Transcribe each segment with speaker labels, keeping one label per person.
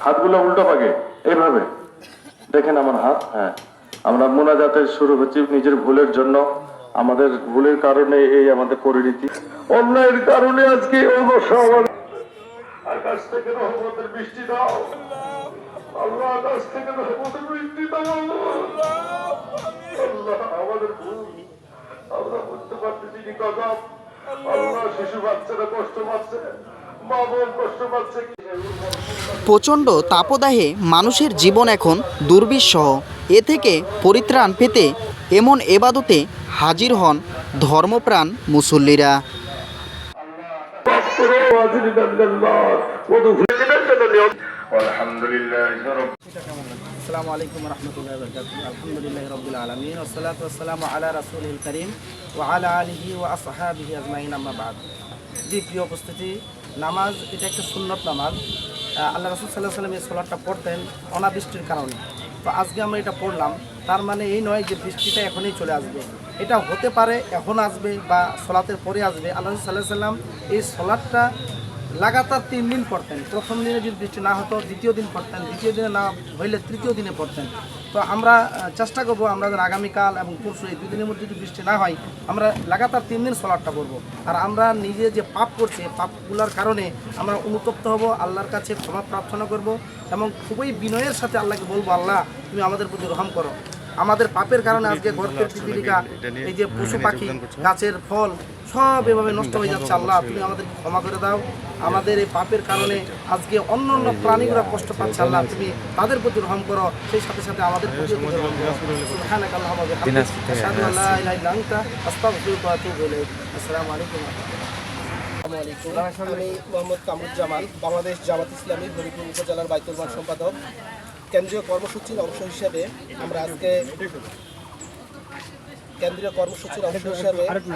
Speaker 1: হাতগুলো উল্টো পাকে এইভাবে দেখেন আমার হাত। হ্যাঁ, আমরা মোনাজাতের শুরু হচ্ছি নিজের ভুলের জন্য, আমাদের ভুলের কারণে এই আমাদের পরিণতি, অন্যায়ের কারণে আজকে অবশ্য আকাশ থেকে রহমতের বৃষ্টি দাও আল্লাহ, আকাশ থেকে রহমতের বৃষ্টি দাও আল্লাহ। আমাদের ভুল আমরা বুঝতে পারতেছি কি গজব আল্লাহ, শিশু বাচ্চারা কষ্ট পাচ্ছে, মা বোন কষ্ট পাচ্ছে।
Speaker 2: প্রচণ্ড তাপদাহে মানুষের জীবন এখন দুর্বিষহ। এ থেকে পরিত্রাণ পেতে এমন এবাদতে হাজির হন ধর্মপ্রাণ মুসল্লিরা।
Speaker 3: আসসালামু আলাইকুম রহমতুল্লাহি ওয়া বারাকাতুহু। আলহামদুলিল্লাহি রাব্বিল আলামিন ওয়াসসালাতু ওয়াসসালামু আলা রাসূলিল কারীম ওয়া আলা আলিহি ওয়া আসহাবিহি আজমাইন, আম্মা বাদ। জি প্রিয় উপস্থিতি, নামাজ এটা একটা সুন্নত নামাজ। আল্লাহ রাসূল সাল্লাল্লাহু আলাইহি ওয়াসাল্লাম এই সালাতটা পড়তেন অনাবৃষ্টির কারণে। তো আজকে আমরা এটা পড়লাম, তার মানে এই নয় যে বৃষ্টিটা এখনই চলে আসবে। এটা হতে পারে এখন আসবে বা সালাতের পরে আসবে। আল্লাহ রাসূল সাল্লাল্লাহু আলাইহি ওয়াসাল্লাম এই সালাতটা লাগাতার 3 দিন পড়তেন। প্রথম দিনে যদি বৃষ্টি না হতো দ্বিতীয় দিন পড়তেন, দ্বিতীয় দিনে না হইলে তৃতীয় দিনে পড়তেন। তো আমরা চেষ্টা করবো আমরা যেন আগামীকাল এবং পরশু এই 2 দিনের মধ্যে যদি বৃষ্টি না হয় আমরা লাগাতার 3 দিন সালাতটা পড়বো। আর আমরা নিজে যে পাপ করছি, পাপগুলোর কারণে আমরা অনুতপ্ত হব, আল্লাহর কাছে ক্ষমা প্রার্থনা করব এবং খুবই বিনয়ের সাথে আল্লাহকে বলবো, আল্লাহ তুমি আমাদের প্রতি রহম করো। আমাদের পাপের কারণে আজকে গর্তের পিপিলিকা, এই যে পশু পাখি, গাছের ফল সব এভাবে নষ্ট হয়ে যাচ্ছে। আল্লাহ তুমি আমাদের ক্ষমা করে দাও। আমাদের এই পাপের কারণে আজকে অন্য অন্য প্রাণীগুলো কষ্ট পাচ্ছে, আল্লাহ তুমি তাদের প্রতি রহম করো, সেই সাথে সাথে আমাদের প্রতি রহম করো। সুবহানাকা আল্লাহুম্মা ওয়া বিহামদিকা আশহাদু আল্লা ইলাহা ইল্লা আনতা আস্তাগফিরুকা ওয়া আতুবু ইলাইক। আসসালামু আলাইকুম।
Speaker 4: আমি মোহাম্মদ কামরুজ্জামান, বাংলাদেশ জামাত ইসলামী হরিপুর উপজেলার বাইতুল মাল সম্পাদক। কেন্দ্রীয় কর্মসূচির অংশ হিসেবে আমরা আজকে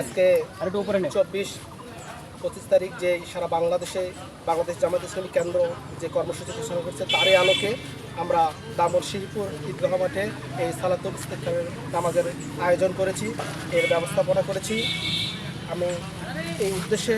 Speaker 4: আজকে 24-25 তারিখ যে সারা বাংলাদেশে বাংলাদেশ জামাত ইসলামী কেন্দ্র যে কর্মসূচি ঘোষণা করছে তারই আলোকে আমরা দামর শিরপুর ঈদগাহ মাঠে এই সালাতুল ইস্তিগফারের নামাজের আয়োজন করেছি, এর ব্যবস্থাপনা করেছি। আমি এই উদ্দেশ্যে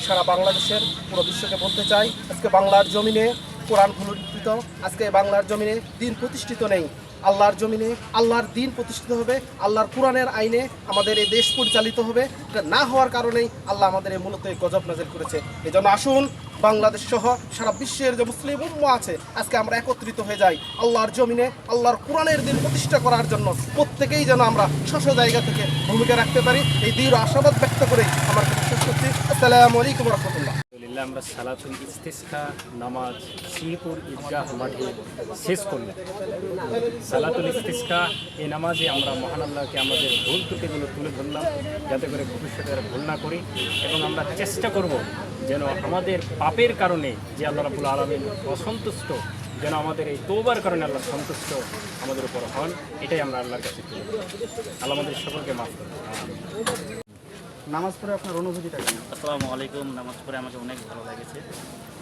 Speaker 4: সারা বাংলাদেশের পুরো বিশ্বকে বলতে চাই, আজকে বাংলার জমিনে কোরআন ভূমিষ্ঠিত, আজকে বাংলার জমিনে দিন প্রতিষ্ঠিত নেই। আল্লাহর জমিনে আল্লাহর দিন প্রতিষ্ঠিত হবে, আল্লাহর কোরআনের আইনে আমাদের এই দেশ পরিচালিত হবে। এটা না হওয়ার কারণেই আল্লাহ আমাদের এই মূলত এই গজব নাযিল করেছে। এই জন্য আসুন বাংলাদেশ সহ সারা বিশ্বের যে মুসলিম উম্মাহ আছে আজকে আমরা একত্রিত হয়ে যাই আল্লাহর জমিনে আল্লাহর কোরআনের দিন প্রতিষ্ঠা করার জন্য। প্রত্যেকেই যেন আমরা স্ব জায়গা থেকে ভূমিকা রাখতে পারি, এই দৃঢ় আশাবাদ ব্যক্ত করে আমার কথা শেষ করছি। আসসালামু আলাইকুম রহমতুল্লাহ।
Speaker 3: আমরা সালাতুল ইস্তিসকা নামাজ শিরপুর ঈদগাহ মাঠে শেষ করলাম। সালাতুল ইস্তিসকা এই নামাজে আমরা মহান আল্লাহকে আমাদের ভুল ত্রুটিগুলো তুলে ধরলাম, যাতে করে ভবিষ্যতে আর ভুল না করি, এবং আমরা চেষ্টা করব যেন আমাদের পাপের কারণে যে আল্লাহ রাব্বুল আলামিন অসন্তুষ্ট, যেন আমাদের এই তওবার কারণে আল্লাহ সন্তুষ্ট আমাদের উপর হন। এটাই আমরা আল্লাহর কাছে তুলে ধরব। আল্লাহ আমাদের সকলকে মাফ করুন। নামাজ পড়ে আপনার অনুভূতিটা কেন?
Speaker 5: আসসালামু আলাইকুম। নামাজ পড়ে আমাকে অনেক ভালো লেগেছে।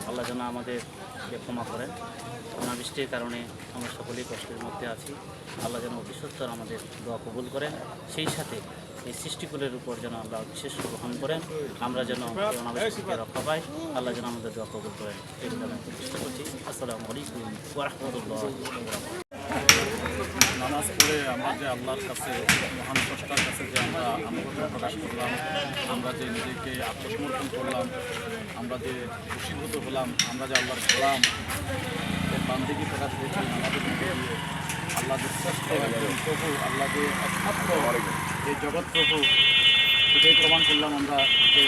Speaker 5: আল্লাহ যেন আমাদেরকে ক্ষমা করেন। অনাবৃষ্টির কারণে আমরা সকলেই কষ্টের মধ্যে আছি। আল্লাহ যেন অতি সত্বর আমাদের দোয়া কবুল করেন, সেই সাথে এই সৃষ্টিকুলের উপর যেন আমরা বিশেষ গ্রহণ করেন, আমরা যেন অনাবৃষ্টিকে রক্ষা পাই। আল্লাহ যেন আমাদের দোয়া কবুল করেন, এই জন্য আমি চেষ্টা করছি। আসসালামু আলাইকুম ওয়া রাহমাতুল্লাহি ওয়া বারাকাতুহু।
Speaker 6: নামাজ পড়ে আমরা যে আল্লাহর কাছে, মহান স্রষ্টার কাছে যে আমরা আনুগত্য প্রকাশ করলাম, আমরা যে নিজেকে আত্মসমর্পণ করলাম, আমরা যে খুশিভূত হলাম, আমরা যে আল্লাহর গোলাম, বান্দিগি প্রকাশ হয়েছে আমাদের মধ্যে দিয়ে। আল্লাহ যে শ্রেষ্ঠ একজন প্রভু, আল্লাহ যে একমাত্র এই জগৎ প্রভু, সেটাই প্রমাণ করলাম আমরা যে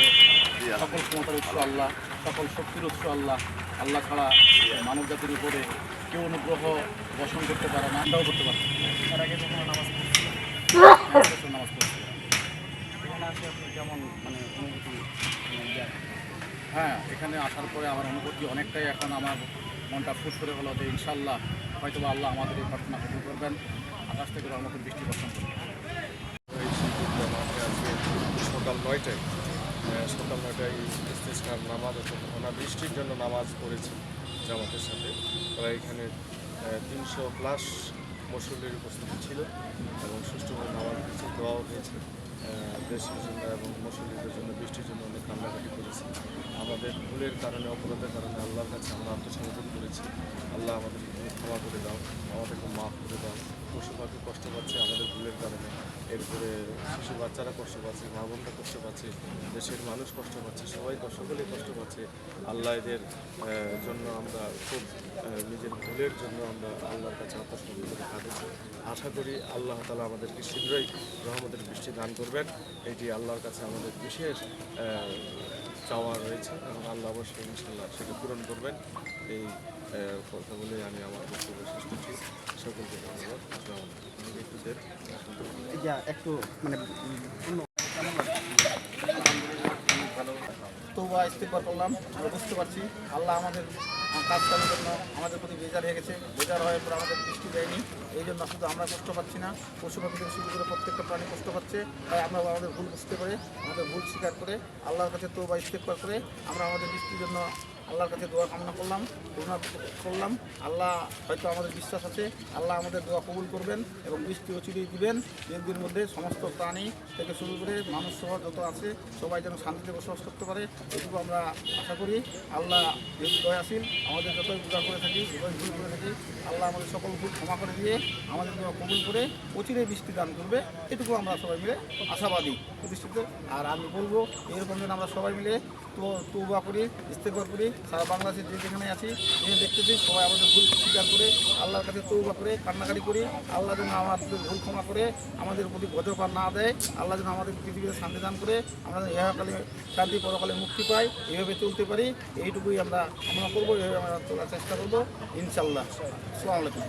Speaker 6: সকল ক্ষমতার উৎস আল্লাহ, সকল শক্তির উৎস আল্লাহ। আল্লাহ ছাড়া মানব জাতির উপরে কেউ অনুগ্রহ বর্ষণ করতে পারে না, আমরাও করতে পারি। তার আগে কখনো নামাজ পড়ছি, নামাজ পড়ছি। এখানে আসে আপনি কেমন মানে অনুভূতি? হ্যাঁ, এখানে আসার পরে আমার অনুভূতি অনেকটাই, এখন আমার মনটা ফুসফুরে হলো যে ইনশাল্লাহ হয়তো আল্লাহ আমাদের এই প্রার্থনা কবুল করবেন, আকাশ থেকে রহমতের বৃষ্টি বর্ষণ করবেন।
Speaker 7: সকাল 9টায় ইস্তিসকার নামাজ অর্থাৎ অনাবৃষ্টির জন্য নামাজ পড়েছি জামাতের সাথে। তারা এখানে 300+ মুসল্লির উপস্থিতি ছিল এবং সুষ্ঠুভাবে নামাজ হয়েছে, দোয়াও হয়েছে। দেশের জন্য এবং মুসলিমদের জন্য বৃষ্টির জন্য অনেক কান্নাকাটি করেছি। আমাদের ভুলের কারণে অপরাধের কারণে আল্লাহর কাছে আমরা আত্মসমর্পণ করেছি। আল্লাহ আমাদেরকে তুমি ক্ষমা করে দাও, আমাদেরকে মাফ করে দাও। পশু পাখি কষ্ট পাচ্ছে আমাদের ভুলের কারণে, এরপরে শিশু বাচ্চারা কষ্ট পাচ্ছে, মা বোনরা কষ্ট পাচ্ছে, দেশের মানুষ কষ্ট পাচ্ছে, সকলেই কষ্ট পাচ্ছে। আল্লাহ এদের জন্য আমরা খুব নিজের ভুলের জন্য আমরা আল্লাহর কাছে আত্মসমর্পণ করে কাঁদেছি। আশা করি আল্লাহ তাআলা আমাদেরকে শীঘ্রই রহমতের বৃষ্টি দান করবেন। এটি আল্লাহর কাছে আমাদের বিশেষ চাওয়া রয়েছে এবং আল্লাহ অবশ্যই ইনশাআল্লাহ সেটা পূরণ করবেন। এই কথা বলে আমি আমার বক্তব্য শেষ করছি। সকলকে ধন্যবাদ। আসসালামু আলাইকুম। একটু দেন।
Speaker 3: একটু মানে তওবা ইস্তেগফার করলাম। আমরা বুঝতে পারছি আল্লাহ আমাদের কাজ করার জন্য আমাদের প্রতি বেজার হয়ে গেছে। বেজার হওয়ার পর আমাদের বৃষ্টি দেয়নি। এই জন্য শুধু আমরা কষ্ট পাচ্ছি না, পশু পাখিদের শুরু করে প্রত্যেকটা প্রাণী কষ্ট পাচ্ছে। তাই আমরা আমাদের ভুল বুঝতে পারে, আমাদের ভুল স্বীকার করে আল্লাহর কাছে তওবা ইস্তেগফার করে আমরা আমাদের বৃষ্টির জন্য আল্লাহর কাছে দোয়া কামনা করলাম, করুণা করলাম। আল্লাহ হয়তো আমাদের বিশ্বাস আছে আল্লাহ আমাদের দোয়া কবুল করবেন এবং বৃষ্টি অচিরেই দিবেন। এর মধ্যে সমস্ত প্রাণী থেকে শুরু করে মানুষ সহ যত আছে সবাই যেন শান্তিতে বসবাস করতে পারে, এটুকু আমরা আশা করি। আল্লাহ যেহেতু দয়াশীল, আমাদের যতই পূজা করে থাকি, যতই ভুল করে থাকি, আল্লাহ আমাদের সকল ভুল ক্ষমা করে দিয়ে আমাদের দোয়া কবুল করে অচিরেই বৃষ্টি দান করবে, এটুকু আমরা সবাই মিলে আশাবাদী প্রতিষ্ঠিত। আর আমি বলবো এরকম যেন আমরা সবাই মিলে তওবা করি, ইস্তেগফার করি। সারা বাংলাদেশে যেখানে আছি যেখানে দেখতেছি সবাই আমাদের ভুল স্বীকার করে আল্লাহর কাছে তওবা করে কান্নাকাটি করি। আল্লাহ যেন আমাদের ভুল ক্ষমা করে আমাদের প্রতি গজব আর না দেয়। আল্লাহ যেন আমাদের পৃথিবীতে শান্তি দান করে আমরা যেন ইহকালে শান্তি পরকালে মুক্তি পাই, এইভাবে চলতে পারি। এইটুকুই আমরা কামনা করবো, এইভাবে আমরা চলার চেষ্টা করবো ইনশাআল্লাহ। আসসালামু আলাইকুম।